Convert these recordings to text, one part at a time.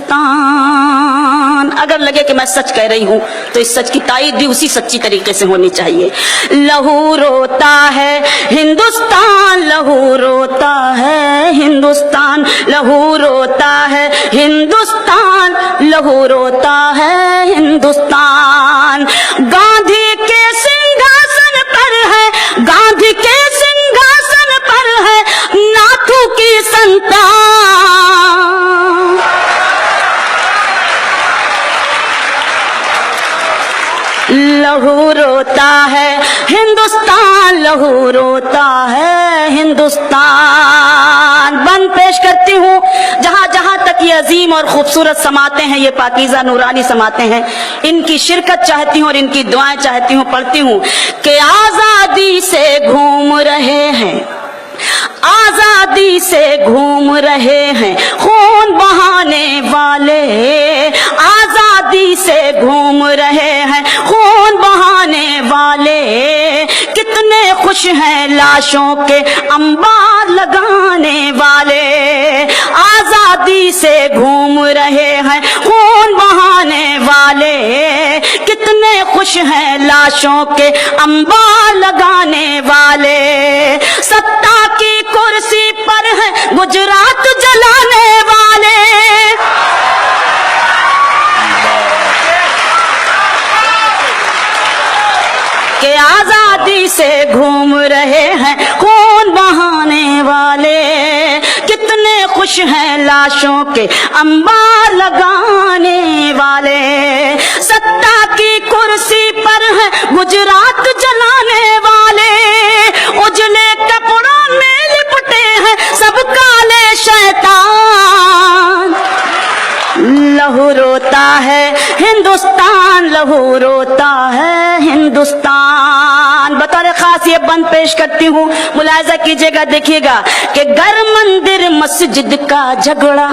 हिंदुस्तान। अगर लगे कि मैं सच कह रही हूं तो इस सच की तायीद भी उसी सच्ची तरीके से होनी चाहिए। लहू रोता है हिंदुस्तान, लहू रोता है हिंदुस्तान, लहू रोता है हिंदुस्तान, लहू रोता है हिंदुस्तान। गांधी के सिंहासन पर है, गांधी के सिंहासन पर है नाथू की संतान। लहू रोता है हिंदुस्तान, लहू रोता है हिंदुस्तान। बंद पेश करती हूँ। जहां जहां तक ये अजीम और खूबसूरत समाते हैं, ये पाकीज़ा नूरानी समाते हैं, इनकी शिरकत चाहती हूँ और इनकी दुआएं चाहती हूँ, पढ़ती हूँ कि आजादी से घूम रहे हैं, आजादी से घूम रहे हैं खून बहाने वाले, आजादी से घूम रहे हैं खून बहाने वाले। कितने खुश हैं लाशों के अंबार लगाने वाले, आजादी से घूम रहे हैं खून बहाने वाले। कितने खुश हैं लाशों के अंबार लगाने वाले। सत्ता की कुर्सी पर है गुजरात जलाने वाले, कि आजादी से घूम रहे हैं खून बहाने वाले। कितने खुश हैं लाशों के अंबार लगाने वाले। सत्ता की कुर्सी पर है गुजरात जलाने वाले, उजले कपड़ों में लिपटे हैं सब काले शैतान। लहू रोता है हिंदुस्तान, लहू रोता है हिंदुस्तान। बतौर खास ये बंद पेश करती हूँ, मुलाहिजा कीजिएगा, देखिएगा कि घर मंदिर मस्जिद का झगड़ा,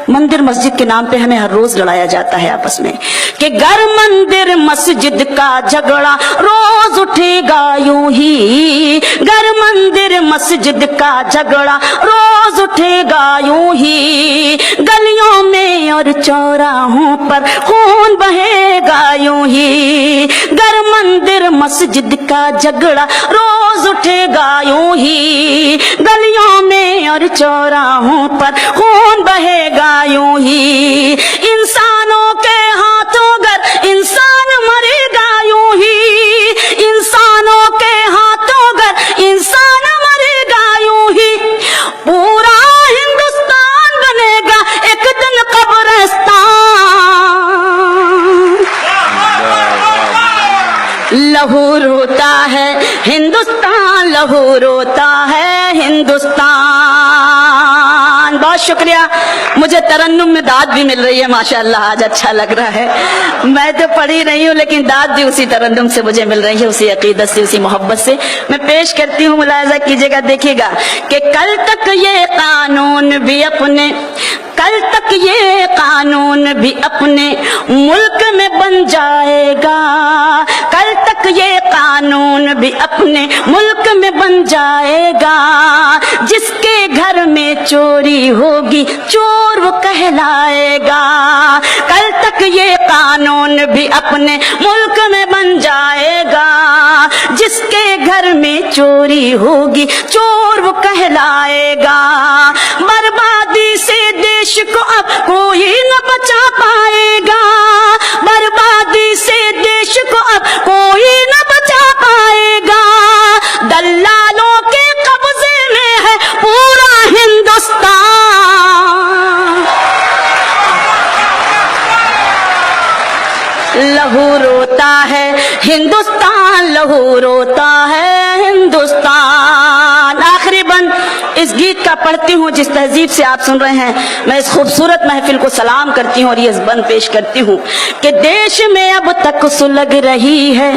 मंदिर मस्जिद के नाम पे हमें हर रोज लड़ाया जाता है आपस में, कि घर मंदिर मस्जिद का झगड़ा रोज उठेगा यूं ही, घर मंदिर मस्जिद का झगड़ा रोज उठेगा यूं ही। गलियों में और चौराहों पर खून बहेगा यूं ही, घर मंदिर मस्जिद का झगड़ा रोज उठेगा यूं ही। गलियों में और चौराहों पर खून बहेगा यूं ही। इंसानों के हाथों घर इंसान मरेगा यूं ही, इंसानों के हाथों घर इंसान मरेगा यूं ही। पूरा हिंदुस्तान बनेगा एक दिन कब्रिस्तान। लहू रोता है हिंदुस्तान, लहू रोता है हिंदुस्तान। बहुत शुक्रिया। मुझे तरन्नुम में दाद भी मिल रही है माशाअल्लाह, आज अच्छा लग रहा है। मैं तो पढ़ी नहीं हूँ लेकिन दाद भी उसी तरन्नुम से मुझे मिल रही है, उसी अकीदत से, उसी मोहब्बत से। मैं पेश करती हूँ, मुलाहिजा कीजिएगा, देखिएगा कि कल तक ये कानून भी अपने, कल तक ये कानून भी अपने मुल्क में बन जाएगा, कल तक ये कानून भी अपने मुल्क में बन जाएगा। जिसके घर में चोरी होगी चोर वो कहलाएगा, कल तक ये कानून भी अपने मुल्क में बन जाएगा। जिसके घर में चोरी होगी चोर वो कहलाएगा। बर्बादी से देश को अब कोई न बचा पाएगा, बर्बादी से देश को अब कोई न बचा पाएगा। दल्लालों के कब्जे में है पूरा हिंदुस्तान। लहू रोता है हिंदुस्तान, लहू रोता है हिंदुस्तान। आखिरी बंद इस गीत का पढ़ती हूँ जिस तहजीब से आप सुन रहे हैं। मैं इस खूबसूरत महफिल को सलाम करती हूँ और ये बंद पेश करती हूँ कि देश में अब तक सुलग रही है,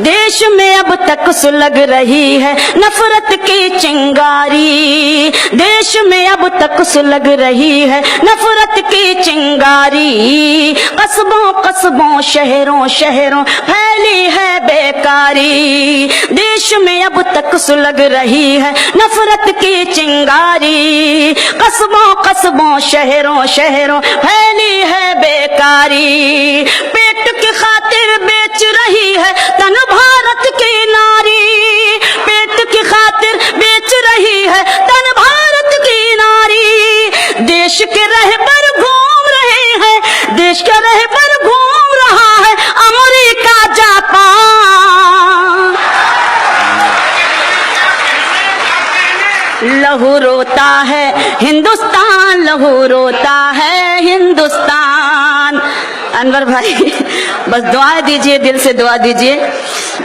देश में अब तक सुलग रही है नफरत की चिंगारी, देश में अब तक सुलग रही है नफरत की चिंगारी। قصبوں قصبوں شہروں شہروں پھیلی ہے بیکاری، دیش میں اب تک سلگ رہی ہے نفرت کی چنگاری، قصبوں قصبوں شہروں شہروں پھیلی ہے بیکاری، پیٹ کی خاطر بیچ رہی ہے تن بھارت کی ناری، پیٹ کی خاطر بیچ رہی ہے تن بھارت کی ناری، دیش کے رہبر گھوم رہے ہیں، دیش کا رہبر گھوم رہا ہے امریکہ جاپان، لہو روتا ہے ہندوستان، لہو روتا ہے ہندوستان۔ انور بھائی بس دعا دیجئے، دل سے دعا دیجئے،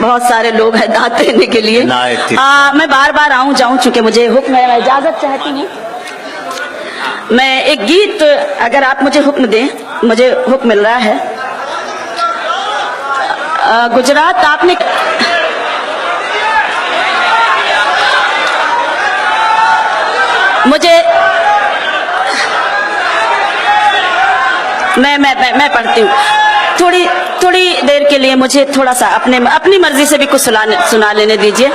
بہت سارے لوگ ہیں دعوت دینے کے لیے۔ میں بار بار آؤں جاؤں چونکہ مجھے حکم ہے، میں اجازت چاہتی ہوں، میں ایک گیت اگر آپ مجھے حکم دیں، مجھے حکم مل رہا ہے۔ گجرات آپ نے مجھے میں پڑھتی ہوں، تھوڑی دیر کے لیے مجھے تھوڑا سا اپنی مرضی سے بھی کچھ سنا لینے دیجئے۔